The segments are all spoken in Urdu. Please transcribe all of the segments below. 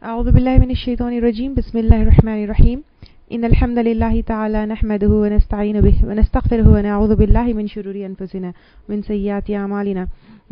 أعوذ بالله من الشيطان الرجيم. بسم الله الرحمن الرحيم. إن الحمد لله تعالى نحمده ونستعين به ونستغفره ونعوذ بالله من شرور أنفسنا ومن سيئات أعمالنا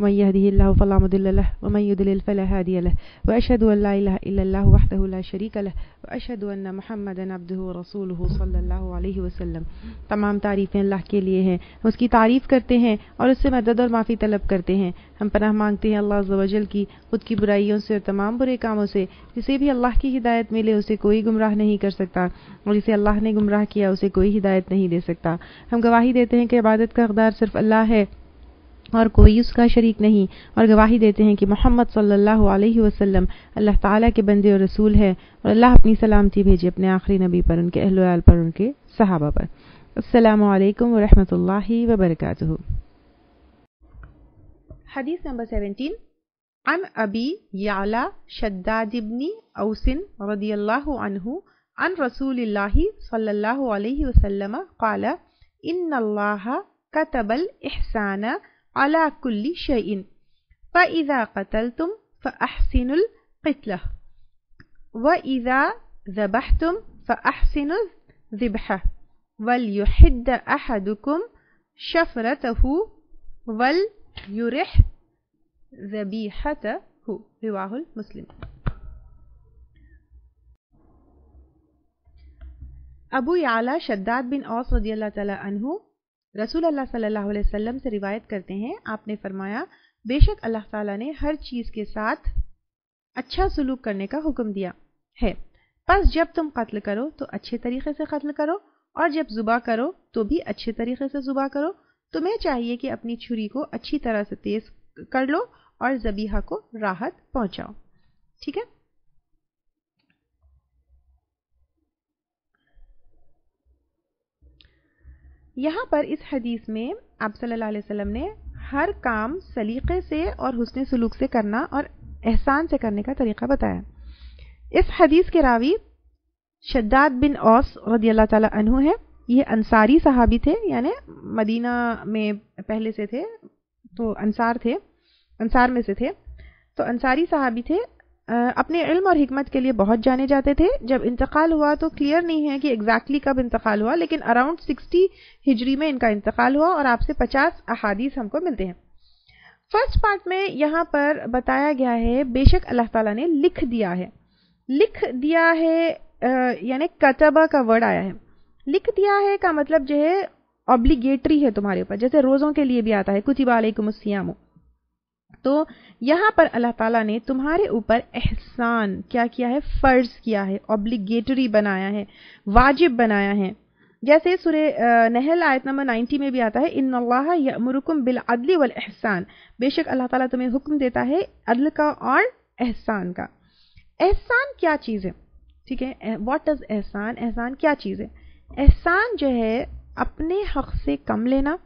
من يهده الله فلا مضل له ومن يضلل فلا هادي له وأشهد أن لا إله إلا الله وحده لا شريك له وأشهد أن محمدا عبده ورسوله صلی اللہ علیہ وسلم. تمام تعریفیں اللہ کے لیے ہیں، ہم اس کی تعریف کرتے ہیں اور اس سے مدد اور معافی طلب کرتے ہیں. ہم پناہ مانگتے ہیں اللہ عز و جل کی خود کی برائیوں سے اور تمام برے کاموں سے. جسے بھی اللہ کی ہدایت ملے اسے کوئی گمراہ نہیں کر سکتا اور جسے اللہ نے گمراہ کیا اسے کوئی ہدایت نہیں دے سکتا. ہم گواہی دیتے ہیں کہ عبادت کا حقدار صرف اللہ ہے اور کوئی اس کا شریک نہیں، اور گواہی دیتے ہیں کہ محمد صلی اللہ علیہ وسلم اللہ تعالیٰ کے بندے اور رسول ہے، اور اللہ اپنی سلامتی بھیجے اپنے آخری نبی پر، ان کے اہل و عیال پر، ان کے صحابہ پر. السلام علیکم ورحمۃ اللہ وبرکاتہ. حدیث نمبر 17. عن ابی یعلا شداد بن اوس رضی اللہ عنہ عن رسول اللہ صلی اللہ علیہ وسلم قال ان اللہ كتب الإحسان على كل شيء فإذا قتلتم فأحسنوا القتلة وإذا ذبحتم فأحسنوا الذبحة وليحد أحدكم شفرته وليرح ذبيحته. رواه مسلم. ابو یعلا شداد بن اوس رضی اللہ تعالی عنہ رسول اللہ صلی اللہ علیہ وسلم سے روایت کرتے ہیں، آپ نے فرمایا بے شک اللہ تعالیٰ نے ہر چیز کے ساتھ اچھا سلوک کرنے کا حکم دیا ہے، پس جب تم قتل کرو تو اچھے طریقے سے قتل کرو اور جب ذبح کرو تو بھی اچھے طریقے سے ذبح کرو. تمہیں چاہیے کہ اپنی چھری کو اچھی طرح سے تیز کر لو اور ذبیحہ کو راحت پہنچاؤ. ٹھیک ہے. یہاں پر اس حدیث میں آپ صلی اللہ علیہ وسلم نے ہر کام سلیقے سے اور حسن سلوک سے کرنا اور احسان سے کرنے کا طریقہ بتایا. اس حدیث کے راوی شداد بن اوس رضی اللہ تعالی عنہ ہے. یہ انصاری صحابی تھے، یعنی مدینہ میں پہلے سے تھے، تو انصار میں سے تھے، تو انصاری صحابی تھے. اپنے علم اور حکمت کے لیے بہت جانے جاتے تھے. جب انتقال ہوا تو کلیئر نہیں ہے کہ ایگزیکٹلی کب انتقال ہوا، لیکن اراؤنڈ 60 ہجری میں ان کا انتقال ہوا اور آپ سے 50 احادیث ہم کو ملتے ہیں. فرسٹ پارٹ میں یہاں پر بتایا گیا ہے بے شک اللہ تعالیٰ نے لکھ دیا ہے. لکھ دیا ہے یعنی کتبہ کا ورڈ آیا ہے. لکھ دیا ہے کا مطلب جو ہے اوبلیگیٹری ہے تمہارے اوپر، جیسے روزوں کے لیے بھی آتا ہے کتب علیکم الصیام. تو یہاں پر اللہ تعالیٰ نے تمہارے اوپر احسان کیا کیا ہے، فرض کیا ہے، اوبلیگیٹری بنایا ہے، واجب بنایا ہے. جیسے سورہ نحل آیت نمبر 90 میں بھی آتا ہے ان اللہ یأمرکم بالعدل والاحسان، بے شک اللہ تعالیٰ تمہیں حکم دیتا ہے عدل کا اور احسان کا. احسان کیا چیز ہے؟ ٹھیک ہے، واٹ از احسان؟ احسان کیا چیز ہے؟ احسان جو ہے اپنے حق سے کم لینا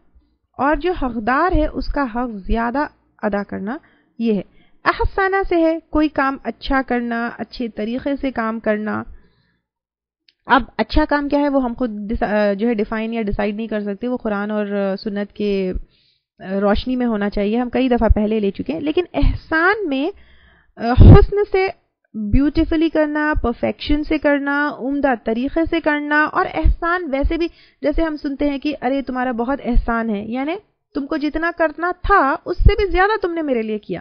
اور جو حقدار ہے اس کا حق زیادہ ادا کرنا. یہ ہے احسانہ سے ہے کوئی کام اچھا کرنا، اچھے طریقے سے کام کرنا. اب اچھا کام کیا ہے وہ ہم خود جو ہے ڈیفائن یا ڈیسائیڈ نہیں کر سکتے، وہ قرآن اور سنت کے روشنی میں ہونا چاہیے. ہم کئی دفعہ پہلے لے چکے ہیں. لیکن احسان میں حسن سے بیوٹیفلی کرنا، پرفیکشن سے کرنا، عمدہ طریقے سے کرنا. اور احسان ویسے بھی جیسے ہم سنتے ہیں کہ ارے تمہارا بہت احسان ہے، یعنی تم کو جتنا کرنا تھا اس سے بھی زیادہ تم نے میرے لیے کیا.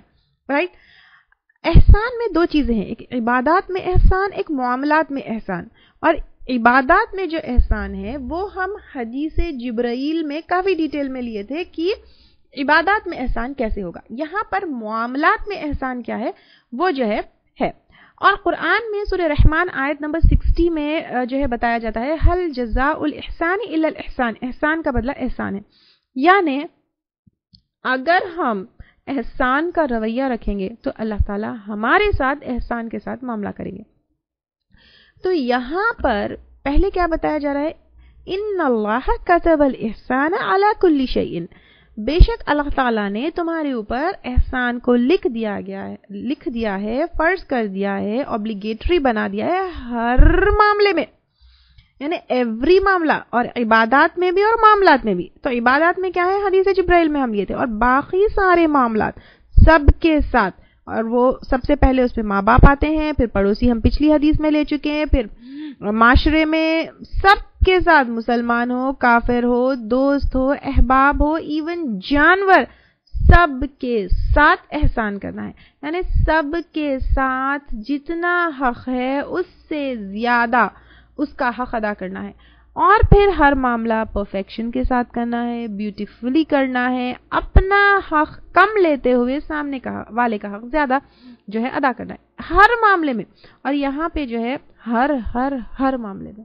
رائٹ. احسان میں دو چیزیں ہیں، ایک عبادات میں احسان، ایک معاملات میں احسان. اور عبادات میں جو احسان ہے وہ ہم حدیث جبرائیل میں کافی ڈیٹیل میں لیے تھے کہ عبادات میں احسان کیسے ہوگا. یہاں پر معاملات میں احسان کیا ہے وہ جو ہے. اور قرآن میں سورہ رحمان آیت نمبر 60 میں جو ہے بتایا جاتا ہے حل جزاء الاحسان الا الاحسان. احسان کا بدلہ احسان ہے، یعنی اگر ہم احسان کا رویہ رکھیں گے تو اللہ تعالیٰ ہمارے ساتھ احسان کے ساتھ معاملہ کریں گے. تو یہاں پر پہلے کیا بتایا جا رہا ہے؟ ان اللہ کتب الاحسان علی کل شیء، بے شک اللہ تعالیٰ نے تمہارے اوپر احسان کو لکھ دیا ہے، فرض کر دیا ہے، اوبلیگیٹری بنا دیا ہے ہر معاملے میں، یعنی ایوری معاملہ، اور عبادات میں بھی اور معاملات میں بھی. تو عبادات میں کیا ہے؟ حدیث جبرائیل میں ہم لیے تھے، اور باقی سارے معاملات سب کے ساتھ، اور وہ سب سے پہلے اس پہ ماں باپ آتے ہیں، پھر پڑوسی ہم پچھلی حدیث میں لے چکے ہیں، پھر معاشرے میں سب کے ساتھ، مسلمان ہو، کافر ہو، دوست ہو، احباب ہو، ایون جانور، سب کے ساتھ احسان کرنا ہے. یعنی سب کے ساتھ جتنا حق ہے اس سے زیادہ اس کا حق ادا کرنا ہے، اور پھر ہر معاملہ پرفیکشن کے ساتھ کرنا ہے، بیوٹیفلی کرنا ہے، اپنا حق کم لیتے ہوئے سامنے والے کا حق زیادہ جو ہے ادا کرنا ہے ہر معاملے میں. اور یہاں پہ جو ہے ہر معاملے میں.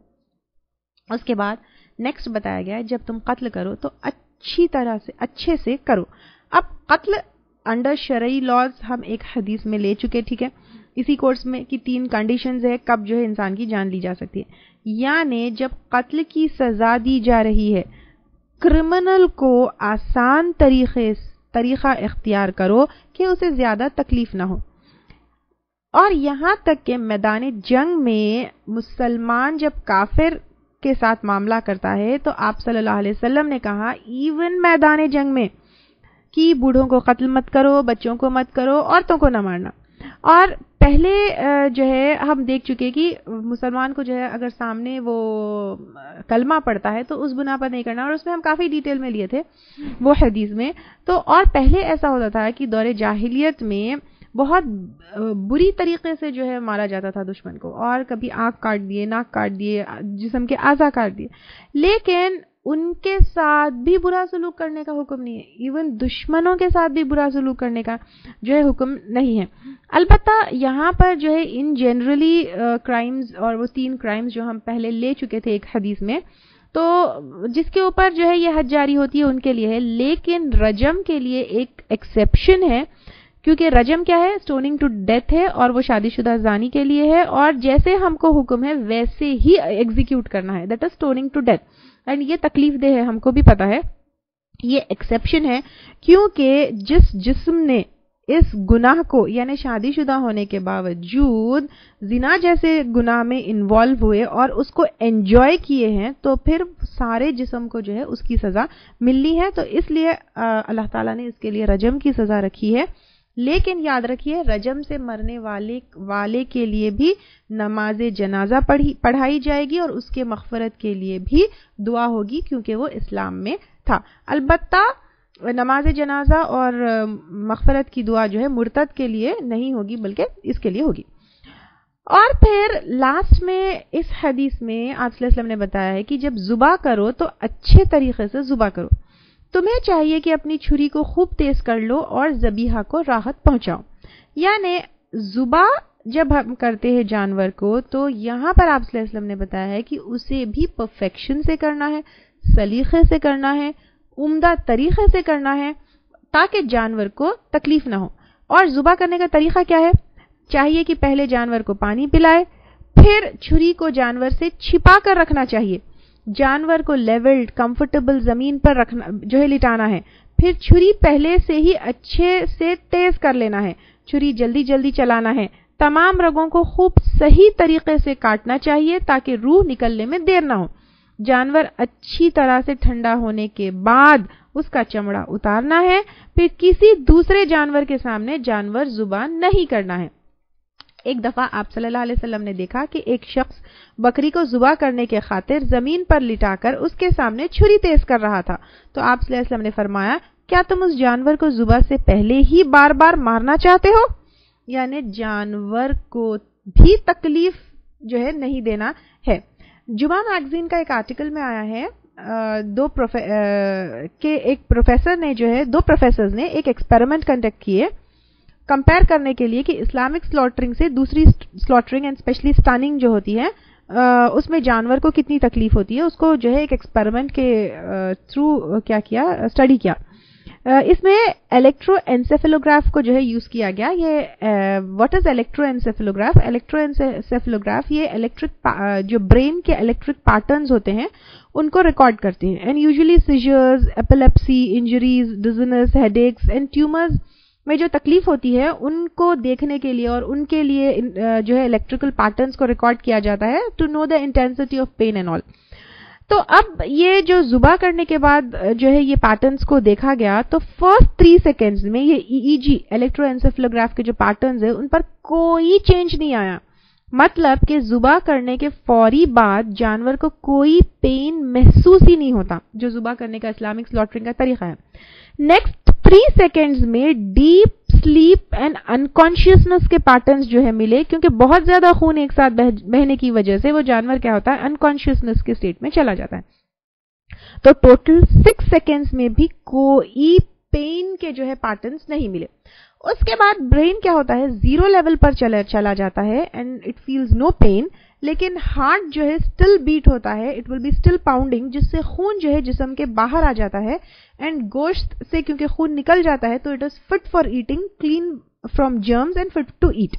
اس کے بعد نیکسٹ بتایا گیا ہے جب تم قتل کرو تو اچھے سے کرو. اب قتل انڈر شرعی لاز ہم ایک حدیث میں لے چکے، ٹھیک ہے. اسی کورس میں کی 3 کنڈیشنز ہے کب جو ہے انسان کی جان لی جا سکتی ہے. یعنی جب قتل کی سزا دی جا رہی ہے، کرمنل کو آسان طریقہ اختیار کرو کہ اسے زیادہ تکلیف نہ ہو. اور یہاں تک کہ میدان جنگ میں مسلمان جب کافر کے ساتھ معاملہ کرتا ہے تو آپ صلی اللہ علیہ وسلم نے کہا ایون میدان جنگ میں کہ بوڑھوں کو قتل مت کرو، بچوں کو مت کرو، عورتوں کو نہ مارنا. اور پہلے جو ہے ہم دیکھ چکے کہ مسلمان کو جو ہے اگر سامنے وہ کلمہ پڑھتا ہے تو اس بنا پر نہیں کرنا، اور اس میں ہم کافی ڈیٹیل میں لیے تھے وہ حدیث میں. تو اور پہلے ایسا ہوتا تھا کہ دور جاہلیت میں بہت بری طریقے سے جو ہے مارا جاتا تھا دشمن کو، اور کبھی آنکھ کاٹ دیے، ناک کاٹ دیے، جسم کے اعضاء کاٹ دیے، لیکن ان کے ساتھ بھی برا سلوک کرنے کا حکم نہیں ہے. ایون دشمنوں کے ساتھ بھی برا سلوک کرنے کا جو ہے حکم نہیں ہے. البتہ یہاں پر جو ہے ان جنرلی کرائمز، اور وہ 3 کرائمز جو ہم پہلے لے چکے تھے ایک حدیث میں، تو جس کے اوپر جو ہے یہ حد جاری ہوتی ہے ان کے لیے ہے. لیکن رجم کے لیے ایک ایکسیپشن ہے، کیونکہ رجم کیا ہے؟ سٹوننگ ٹو ڈیتھ ہے، اور وہ شادی شدہ زانی کے لیے ہے، اور جیسے ہم کو حکم ہے ویسے ہی ایگزیکیوٹ کرنا ہے، that is stoning to death. And یہ تکلیف دہ ہے، ہم کو بھی پتا ہے. یہ ایکسیپشن ہے کیونکہ جس جسم نے اس گناہ کو، یعنی شادی شدہ ہونے کے باوجود زنا جیسے گناہ میں انوالو ہوئے اور اس کو انجوائے کیے ہیں، تو پھر سارے جسم کو جو ہے اس کی سزا ملنی ہے. تو اس لیے اللہ تعالیٰ نے اس کے لیے رجم کی سزا رکھی ہے. لیکن یاد رکھیے رجم سے مرنے والے کے لیے بھی نماز جنازہ پڑھائی جائے گی، اور اس کے مغفرت کے لیے بھی دعا ہوگی کیونکہ وہ اسلام میں تھا. البتہ نماز جنازہ اور مغفرت کی دعا جو ہے مرتد کے لیے نہیں ہوگی بلکہ اس کے لیے ہوگی. اور پھر لاسٹ میں اس حدیث میں آپ صلی اللہ علیہ وسلم نے بتایا ہے کہ جب ذبح کرو تو اچھے طریقے سے ذبح کرو. تمہیں چاہیے کہ اپنی چھری کو خوب تیز کر لو اور ذبیحہ کو راحت پہنچاؤ. یعنی ذبح جب ہم کرتے ہیں جانور کو تو یہاں پر آپ صلی اللہ علیہ وسلم نے بتایا ہے کہ اسے بھی پرفیکشن سے کرنا ہے، سلیقے سے کرنا ہے، عمدہ طریقے سے کرنا ہے تاکہ جانور کو تکلیف نہ ہو. اور ذبح کرنے کا طریقہ کیا ہے؟ چاہیے کہ پہلے جانور کو پانی پلائے، پھر چھری کو جانور سے چھپا کر رکھنا چاہیے، جانور کو لیولڈ کمفرٹیبل زمین پر رکھنا جو ہے لٹانا ہے، پھر چھری پہلے سے ہی اچھے سے تیز کر لینا ہے، چھری جلدی چلانا ہے، تمام رگوں کو خوب صحیح طریقے سے کاٹنا چاہیے تاکہ روح نکلنے میں دیر نہ ہو. جانور اچھی طرح سے ٹھنڈا ہونے کے بعد اس کا چمڑا اتارنا ہے، پھر کسی دوسرے جانور کے سامنے جانور ذبح نہیں کرنا ہے. ایک دفعہ آپ صلی اللہ علیہ وسلم نے دیکھا کہ ایک شخص بکری کو ذبح کرنے کے خاطر زمین پر لٹا کر اس کے سامنے چھری تیز کر رہا تھا. تو آپ صلی اللہ علیہ وسلم نے فرمایا کیا تم اس جانور کو ذبح سے پہلے ہی بار بار مارنا چاہتے ہو؟ یعنی جانور کو بھی تکلیف جو ہے نہیں دینا ہے. جمعہ میگزین کا ایک آرٹیکل میں آیا ہے ایک پروفیسر نے جو ہے 2 پروفیسرز نے ایک ایکسپیریمنٹ کنڈکٹ کیے کمپیئر کرنے کے لیے کہ اسلامک سلوٹرنگ سے دوسری سلوٹرنگ اینڈ اسپیشلی سٹننگ جو ہوتی ہے اس میں جانور کو کتنی تکلیف ہوتی ہے. اس کو جو ہے ایک ایکسپیریمنٹ کے تھرو کیا اسٹڈی کیا. اس میں الیکٹرو انسیفلوگراف کو جو ہے یوز کیا گیا. یہ واٹ از الیکٹرو انسیفلوگراف؟ الیکٹرو انسیفلوگراف یہ الیکٹرک جو برین کے الیکٹرک پیٹرنز ہوتے ہیں ان کو ریکارڈ کرتے ہیں. And usually seizures, epilepsy, injuries, dizziness, headaches and tumours میں جو تکلیف ہوتی ہے ان کو دیکھنے کے لیے اور ان کے لیے جو ہے الیکٹریکل پیٹرنز کو ریکارڈ کیا جاتا ہے to know the intensity of pain and all. تو اب یہ جو ذبح کرنے کے بعد جو ہے یہ پیٹرنز کو دیکھا گیا تو فرسٹ 3 سیکنڈز میں یہ EEG الیکٹرو انسیفلوگراف کے جو پیٹرنز ہیں ان پر کوئی چینج نہیں آیا. مطلب کہ ذبح کرنے کے فوری بعد جانور کو کوئی پین محسوس ہی نہیں ہوتا, جو ذبح کرنے کا اسلامک سلاٹرنگ کا طریقہ ہے. نیکسٹ 3 سیکنڈز میں ڈیپ سلیپ اینڈ انکانشیسنس کے پیٹرنز جو ہے ملے, کیونکہ بہت زیادہ خون ایک ساتھ بہنے کی وجہ سے وہ جانور کیا ہوتا ہے, انکانشیسنس کے سٹیٹ میں چلا جاتا ہے. تو ٹوٹل 6 سیکنڈز میں بھی کوئی پین کے جو ہے پیٹرنز نہیں ملے. اس کے بعد برین کیا ہوتا ہے, 0 لیول پر چلا جاتا ہے and it feels no pain, لیکن ہارٹ جو ہے اسٹل بیٹ ہوتا ہے, it will be still pounding, جس سے خون جو ہے جسم کے باہر آ جاتا ہے. اینڈ گوشت سے کیونکہ خون نکل جاتا ہے تو it is fit for eating, clean from germs and fit to eat.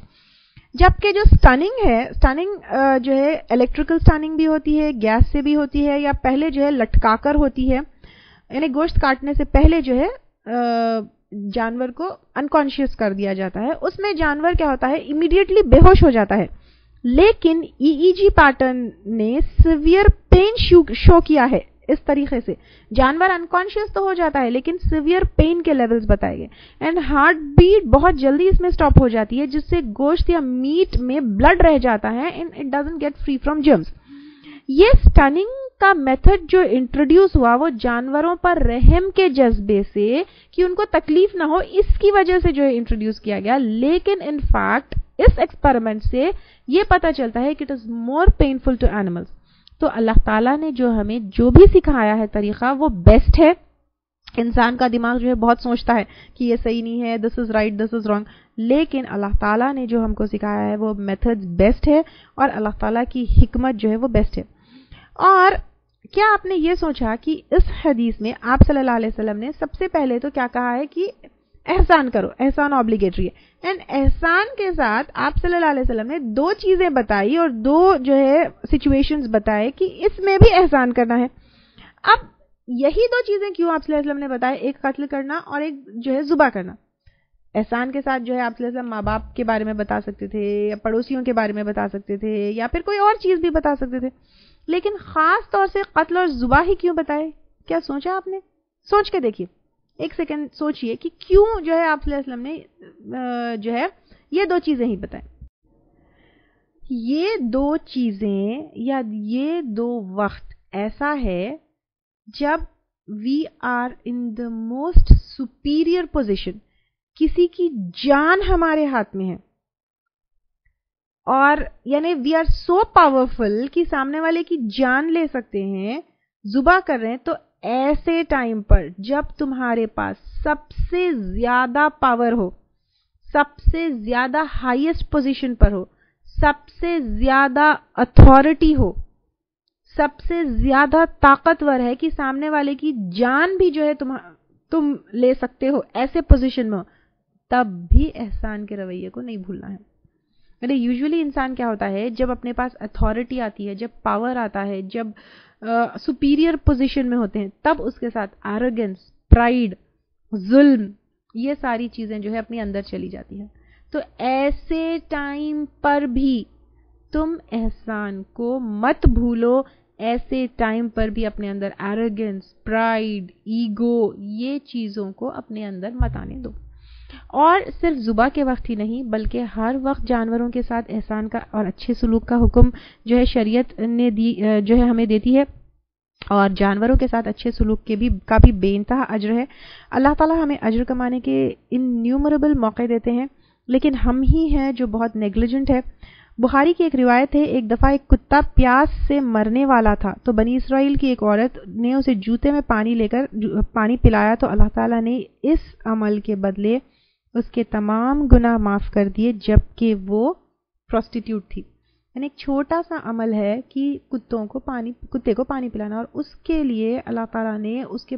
جبکہ جو سٹننگ ہے, سٹننگ جو ہے الیکٹریکل سٹننگ بھی ہوتی ہے, گیس سے بھی ہوتی ہے, یا پہلے جو ہے لٹکا کر ہوتی ہے, یعنی گوشت کاٹنے سے پہلے جو ہے جانور کو انکانشیس کر دیا جاتا ہے. اس میں جانور کیا ہوتا ہے, امیڈیٹلی بے ہوش ہو جاتا ہے. لیکن EEG پیٹرن نے سیویئر پین شو کیا ہے. اس طریقے سے جانور انکانشیس تو ہو جاتا ہے لیکن سیویئر پین کے لیولز بتائے گئے, اینڈ ہارٹ بیٹ بہت جلدی اس میں سٹاپ ہو جاتی ہے, جس سے گوشت یا میٹ میں بلڈ رہ جاتا ہے and it doesn't get free from germs. یہ سٹننگ کا میتھڈ جو انٹروڈیوس ہوا وہ جانوروں پر رحم کے جذبے سے کہ ان کو تکلیف نہ ہو اس کی وجہ سے جو ہے انٹروڈیوس کیا گیا. لیکن ان فیکٹ اس ایکسپیریمنٹ سے یہ پتا چلتا ہے کہ it is more painful to animals. تو اللہ تعالیٰ نے جو ہمیں جو بھی سکھایا ہے طریقہ وہ بیسٹ ہے. انسان کا دماغ جو ہے بہت سوچتا ہے کہ یہ صحیح نہیں ہے, دس is right, this is wrong, لیکن اللہ تعالیٰ نے جو ہم کو سکھایا ہے وہ میتھڈ بیسٹ ہے اور اللہ تعالیٰ کی حکمت جو ہے وہ بیسٹ ہے. اور کیا آپ نے یہ سوچا کہ اس حدیث میں آپ صلی اللہ علیہ وسلم نے سب سے پہلے تو کیا کہا ہے کہ احسان کرو, احسان اوبلیگیٹری ہے, اینڈ احسان کے ساتھ آپ صلی اللہ علیہ وسلم نے 2 چیزیں بتائی اور 2 جو ہے سچویشنز بتائے کہ اس میں بھی احسان کرنا ہے. اب یہی 2 چیزیں کیوں آپ صلی اللہ علیہ وسلم نے بتائے, ایک قتل کرنا اور ایک جو ہے ذبح کرنا. احسان کے ساتھ جو ہے آپ صلی اللہ علیہ وسلم ماں باپ کے بارے میں بتا سکتے تھے, یا پڑوسیوں کے بارے میں بتا سکتے تھے, یا پھر کوئی اور چیز بھی بتا سکتے تھے, لیکن خاص طور سے قتل اور ذبح ہی کیوں بتائے؟ کیا سوچا آپ نے؟ سوچ کے دیکھیے, 1 سیکنڈ سوچئے کہ کیوں جو ہے آپ صلی اللہ علیہ وسلم نے جو ہے یہ 2 چیزیں ہی بتائیں. یہ 2 چیزیں یا یہ 2 وقت ایسا ہے جب we are in the most superior position, کسی کی جان ہمارے ہاتھ میں ہے, اور یعنی وی آر سو پاورفل کہ سامنے والے کی جان لے سکتے ہیں, ذبح کر رہے ہیں. تو ایسے ٹائم پر جب تمہارے پاس سب سے زیادہ پاور ہو, سب سے زیادہ ہائیسٹ پوزیشن پر ہو, سب سے زیادہ اتھارٹی ہو, سب سے زیادہ طاقتور ہے کہ سامنے والے کی جان بھی جو ہے تم لے سکتے ہو, ایسے پوزیشن میں ہو, تب بھی احسان کے رویے کو نہیں بھولنا ہے. یعنی یوزولی انسان کیا ہوتا ہے, جب اپنے پاس اتھارٹی آتی ہے, جب پاور آتا ہے, جب سپیریئر پوزیشن میں ہوتے ہیں, تب اس کے ساتھ ایروگنس, پرائیڈ, ظلم, یہ ساری چیزیں جو ہے اپنے اندر چلی جاتی ہیں. تو ایسے ٹائم پر بھی تم احسان کو مت بھولو, ایسے ٹائم پر بھی اپنے اندر ایروگنس, پرائیڈ, ایگو, یہ چیزوں کو اپنے اندر مت آنے دو. اور صرف ذبح کے وقت ہی نہیں بلکہ ہر وقت جانوروں کے ساتھ احسان کا اور اچھے سلوک کا حکم جو ہے شریعت نے جو ہے ہمیں دیتی ہے, اور جانوروں کے ساتھ اچھے سلوک کے بھی کا بھی بے انتہا اجر ہے. اللہ تعالیٰ ہمیں اجر کمانے کے انیومریبل موقع دیتے ہیں, لیکن ہم ہی ہیں جو بہت نیگلیجنٹ ہے. بخاری کی ایک روایت ہے, ایک دفعہ ایک کتا پیاس سے مرنے والا تھا تو بنی اسرائیل کی ایک عورت نے اسے جوتے میں پانی لے کر پانی پلایا, تو اللہ تعالیٰ نے اس عمل کے بدلے اس کے تمام گناہ معاف کر دیے, جبکہ وہ پروسٹیٹیوٹ تھی. یعنی ایک چھوٹا سا عمل ہے کہ کتے کو پانی پلانا, اور اس کے لیے اللہ تعالیٰ نے اس کے